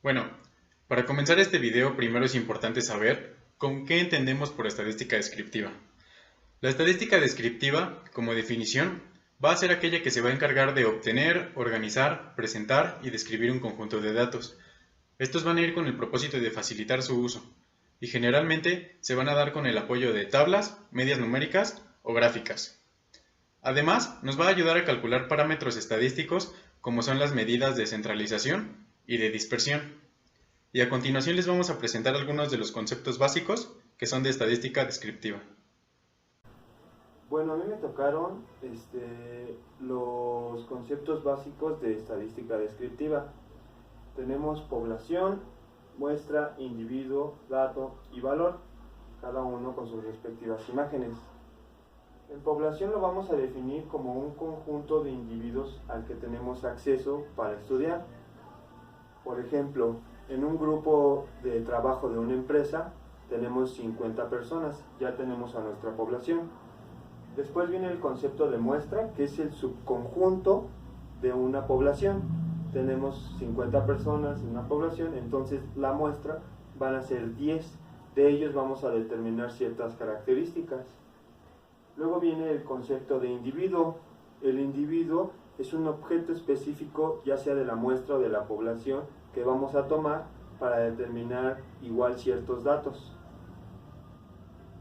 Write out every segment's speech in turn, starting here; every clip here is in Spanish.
Bueno, para comenzar este video primero es importante saber con qué entendemos por estadística descriptiva. La estadística descriptiva, como definición, va a ser aquella que se va a encargar de obtener, organizar, presentar y describir un conjunto de datos. Estos van a ir con el propósito de facilitar su uso, y generalmente se van a dar con el apoyo de tablas, medias numéricas o gráficas. Además, nos va a ayudar a calcular parámetros estadísticos como son las medidas de centralización y de dispersión. Y a continuación les vamos a presentar algunos de los conceptos básicos que son de estadística descriptiva. Bueno, a mí me tocaron los conceptos básicos de estadística descriptiva. Tenemos población, muestra, individuo, dato y valor, cada uno con sus respectivas imágenes. En población lo vamos a definir como un conjunto de individuos al que tenemos acceso para estudiar. Por ejemplo, en un grupo de trabajo de una empresa tenemos 50 personas, ya tenemos a nuestra población. Después viene el concepto de muestra, que es el subconjunto de una población. Tenemos 50 personas en una población, entonces la muestra van a ser 10. De ellos vamos a determinar ciertas características. Luego viene el concepto de individuo. El individuo es un objeto específico, ya sea de la muestra o de la población, que vamos a tomar para determinar igual ciertos datos.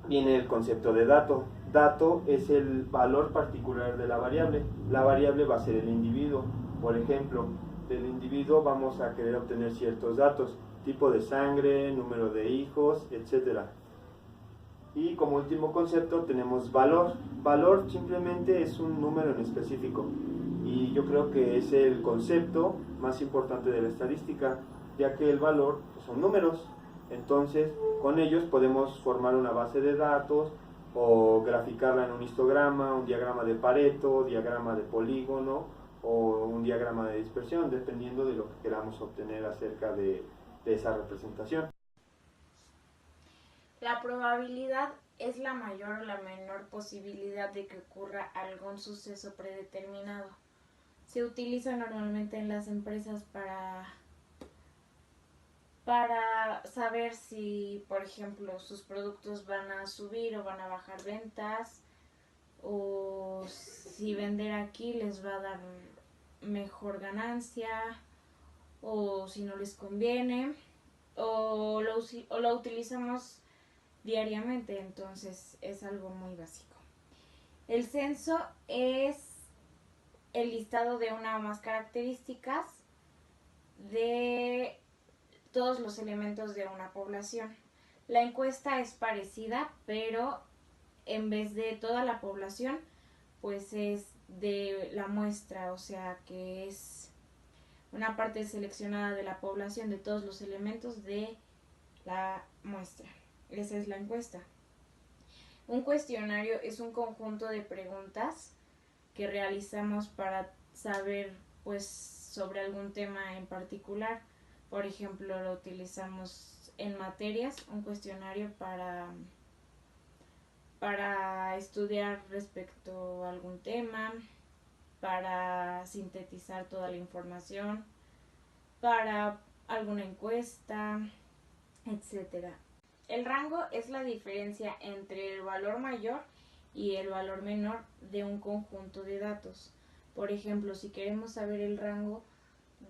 Viene el concepto de dato. Dato es el valor particular de la variable. La variable va a ser el individuo. Por ejemplo, del individuo vamos a querer obtener ciertos datos, tipo de sangre, número de hijos, etc. Y como último concepto tenemos valor. Valor simplemente es un número en específico. Y yo creo que es el concepto más importante de la estadística, ya que el valor son números. Entonces, con ellos podemos formar una base de datos o graficarla en un histograma, un diagrama de Pareto, diagrama de polígono o un diagrama de dispersión, dependiendo de lo que queramos obtener acerca de esa representación. La probabilidad es la mayor o la menor posibilidad de que ocurra algún suceso predeterminado. Se utiliza normalmente en las empresas para saber si, por ejemplo, sus productos van a subir o van a bajar ventas, o si vender aquí les va a dar mejor ganancia, o si no les conviene, o lo utilizamos diariamente, entonces es algo muy básico. El censo es el listado de una o más características de todos los elementos de una población. La encuesta es parecida, pero en vez de toda la población, pues es de la muestra, o sea que es una parte seleccionada de la población de todos los elementos de la muestra. Esa es la encuesta. Un cuestionario es un conjunto de preguntas que realizamos para saber pues sobre algún tema en particular. Por ejemplo, lo utilizamos en materias, un cuestionario para estudiar respecto a algún tema, para sintetizar toda la información, para alguna encuesta, etc. El rango es la diferencia entre el valor mayor y el valor menor de un conjunto de datos. Por ejemplo, si queremos saber el rango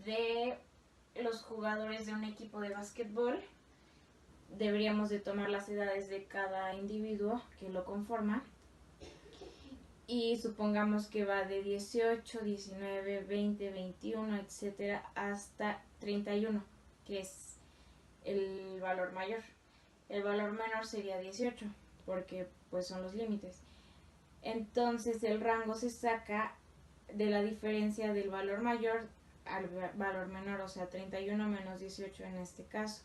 de los jugadores de un equipo de básquetbol, deberíamos de tomar las edades de cada individuo que lo conforma y supongamos que va de 18, 19, 20, 21, etc. hasta 31, que es el valor mayor. El valor menor sería 18, porque pues son los límites. Entonces el rango se saca de la diferencia del valor mayor al valor menor, o sea 31 menos 18 en este caso.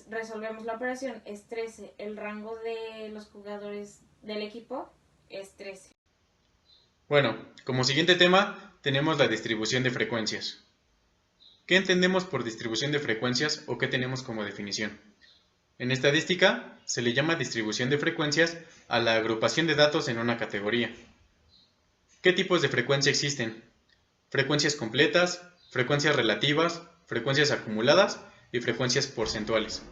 Resolvemos la operación, es 13. El rango de los jugadores del equipo es 13. Bueno, como siguiente tema tenemos la distribución de frecuencias. ¿Qué entendemos por distribución de frecuencias o qué tenemos como definición? En estadística se le llama distribución de frecuencias a la agrupación de datos en una categoría. ¿Qué tipos de frecuencia existen? Frecuencias completas, frecuencias relativas, frecuencias acumuladas y frecuencias porcentuales.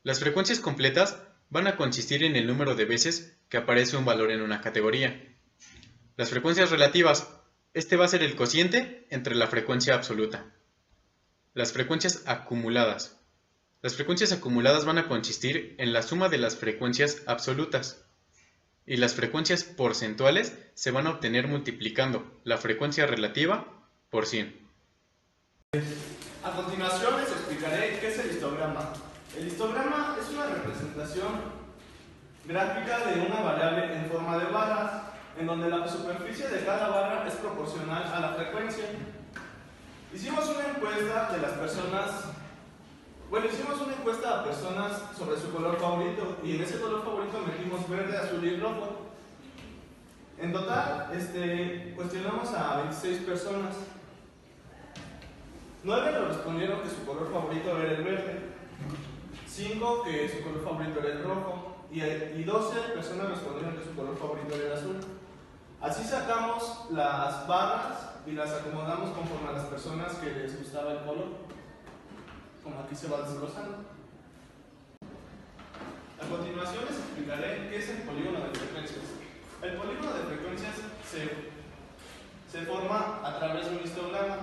Las frecuencias completas van a consistir en el número de veces que aparece un valor en una categoría. Las frecuencias relativas, este va a ser el cociente entre la frecuencia absoluta. Las frecuencias acumuladas. Las frecuencias acumuladas van a consistir en la suma de las frecuencias absolutas. Y las frecuencias porcentuales se van a obtener multiplicando la frecuencia relativa por 100. A continuación les explicaré qué es el histograma. El histograma es una representación gráfica de una variable en forma de barras, en donde la superficie de cada barra es proporcional a la frecuencia. Hicimos una encuesta a personas sobre su color favorito, y en ese color favorito metimos verde, azul y rojo. En total, cuestionamos a 26 personas. 9 nos respondieron que su color favorito era el verde, 5 que su color favorito era el rojo, y 12 personas respondieron que su color favorito era el azul. Así sacamos las barras y las acomodamos conforme a las personas que les gustaba el color, como aquí se va desglosando. A continuación les explicaré qué es el polígono de frecuencias. El polígono de frecuencias se forma a través de un histograma.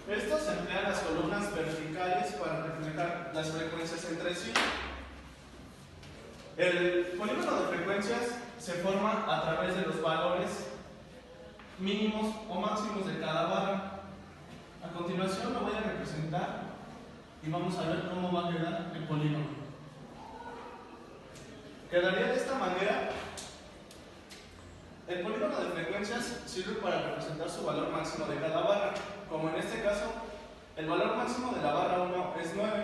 Estos emplean las columnas verticales para reflejar las frecuencias entre sí. El polígono de frecuencias se forma a través de los valores mínimos o máximos de cada barra. A continuación lo voy a representar y vamos a ver cómo va a quedar el polígono. Quedaría de esta manera. El polígono de frecuencias sirve para representar su valor máximo de cada barra, como en este caso, el valor máximo de la barra 1 es 9,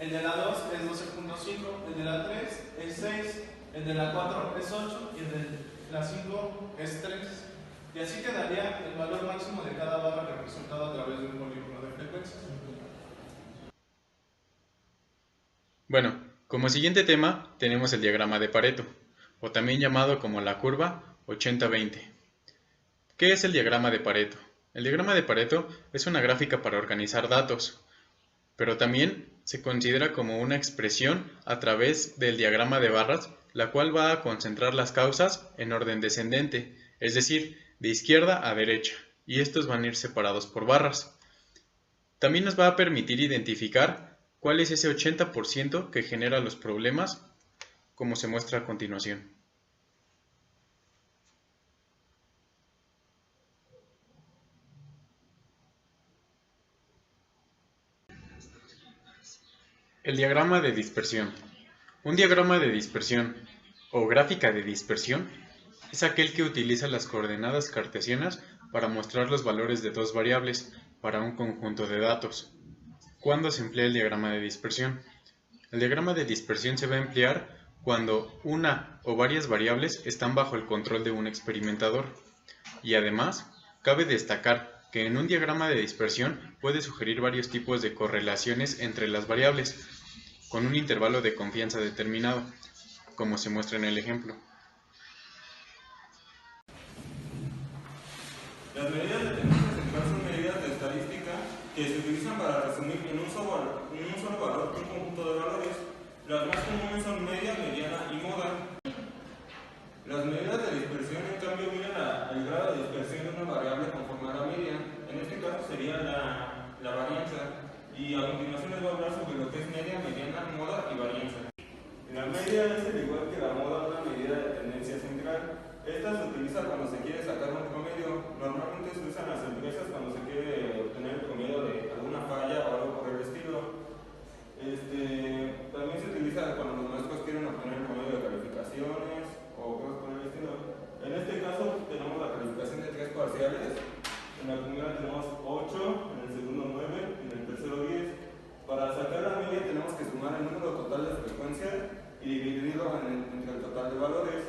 el de la 2 es 12.5, el de la 3 es 6, el de la 4 es 8 y el de la 5 es 3. Y así quedaría el valor máximo de cada barra representado a través de un polígono de frecuencias. Bueno, como siguiente tema tenemos el diagrama de Pareto, o también llamado como la curva 80-20. ¿Qué es el diagrama de Pareto? El diagrama de Pareto es una gráfica para organizar datos, pero también se considera como una expresión a través del diagrama de barras, la cual va a concentrar las causas en orden descendente, es decir, de izquierda a derecha, y estos van a ir separados por barras. También nos va a permitir identificar cuál es ese 80% que genera los problemas, como se muestra a continuación. El diagrama de dispersión. Un diagrama de dispersión o gráfica de dispersión es aquel que utiliza las coordenadas cartesianas para mostrar los valores de dos variables para un conjunto de datos. ¿Cuándo se emplea el diagrama de dispersión? El diagrama de dispersión se va a emplear cuando una o varias variables están bajo el control de un experimentador. Y además, cabe destacar que en un diagrama de dispersión puede sugerir varios tipos de correlaciones entre las variables, con un intervalo de confianza determinado, como se muestra en el ejemplo. Las medidas de tendencia central son medidas de estadística que se utilizan para resumir en un solo valor un conjunto de valores. Las más comunes son media, mediana y moda. Las medidas de dispersión, en cambio, miden el grado de dispersión de una variable conforme a la media. En este caso sería la varianza. Y a continuación les voy a hablar sobre lo que es media, mediana, moda y varianza. La media es al igual que la moda una medida de tendencia central. Esta se utiliza cuando se quiere sacar un promedio. Normalmente se usan las empresas cuando se quiere obtener el promedio de alguna falla o algo por el estilo. También se utiliza cuando los maestros quieren obtener el promedio de calificaciones o cosas por el estilo. En este caso tenemos la calificación de 3 parciales. En la primera tenemos 8, en el segundo 9 y en el tercero 10. Para sacar la media tenemos que sumar el número total de frecuencia y dividirlo entre el total de valores.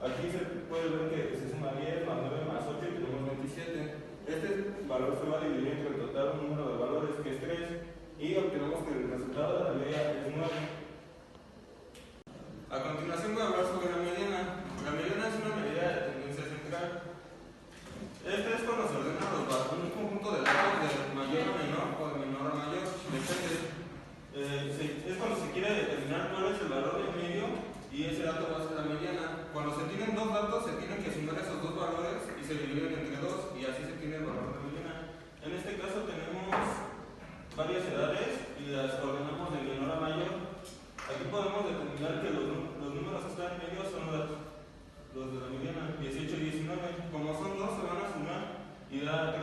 Aquí se puede ver que se suma 10 más 9 más 8 y tenemos 27. Este valor se va a dividir entre el total número de valores, que es 3, y obtenemos que el resultado de la media es 9. A continuación voy a hablar sobre la mediana. La mediana es una medida de tendencia central. Este es cuando se ordenan un conjunto de datos de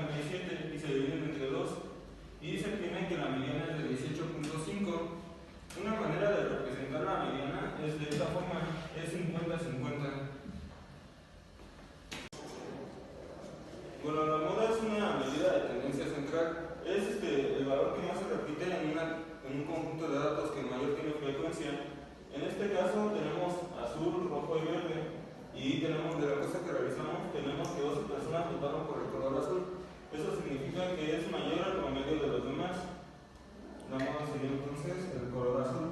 37 y se dividen entre 2 y se obtiene que la mediana es de 18.5. Una manera de representar la mediana es de esta forma, es 50-50. Bueno, la moda es una medida de tendencia central. Es el valor que más se repite en un conjunto de datos que mayor tiene frecuencia. En este caso tenemos azul, rojo y verde. Y tenemos de la cosa que realizamos, tenemos que 12 personas votaron por el color azul. Eso significa que es mayor al promedio de los demás. La moda sería entonces el color azul.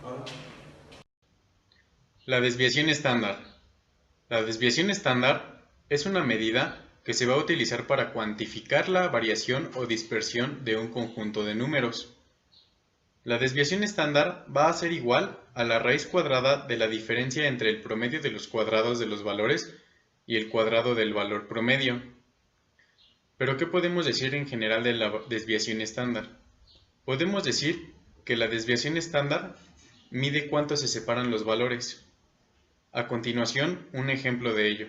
Ahora. La desviación estándar. La desviación estándar es una medida que se va a utilizar para cuantificar la variación o dispersión de un conjunto de números. La desviación estándar va a ser igual a la raíz cuadrada de la diferencia entre el promedio de los cuadrados de los valores y el cuadrado del valor promedio. Pero ¿qué podemos decir en general de la desviación estándar? Podemos decir que la desviación estándar mide cuánto se separan los valores. A continuación, un ejemplo de ello.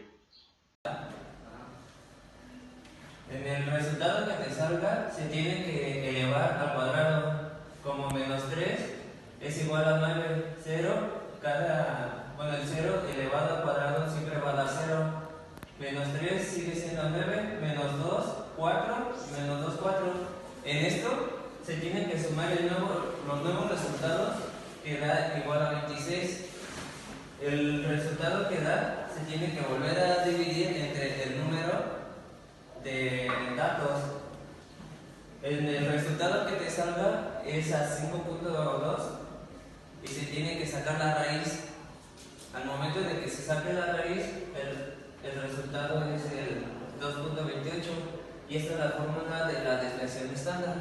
En el resultado que te salga se tiene que elevar al cuadrado, como -3 es igual a 9, 0, el 0 elevado al cuadrado siempre va a dar 0, -3 sigue siendo 9, -2, 4, -2, 4. En esto se tiene que sumar los nuevos resultados que da igual a 26. El resultado que da se tiene que volver a dividir entre el número de datos. En el resultado que te salga es a 5.2 y se tiene que sacar la raíz. Al momento de que se saque la raíz, el resultado es el 2.28 y esta es la fórmula de la desviación estándar.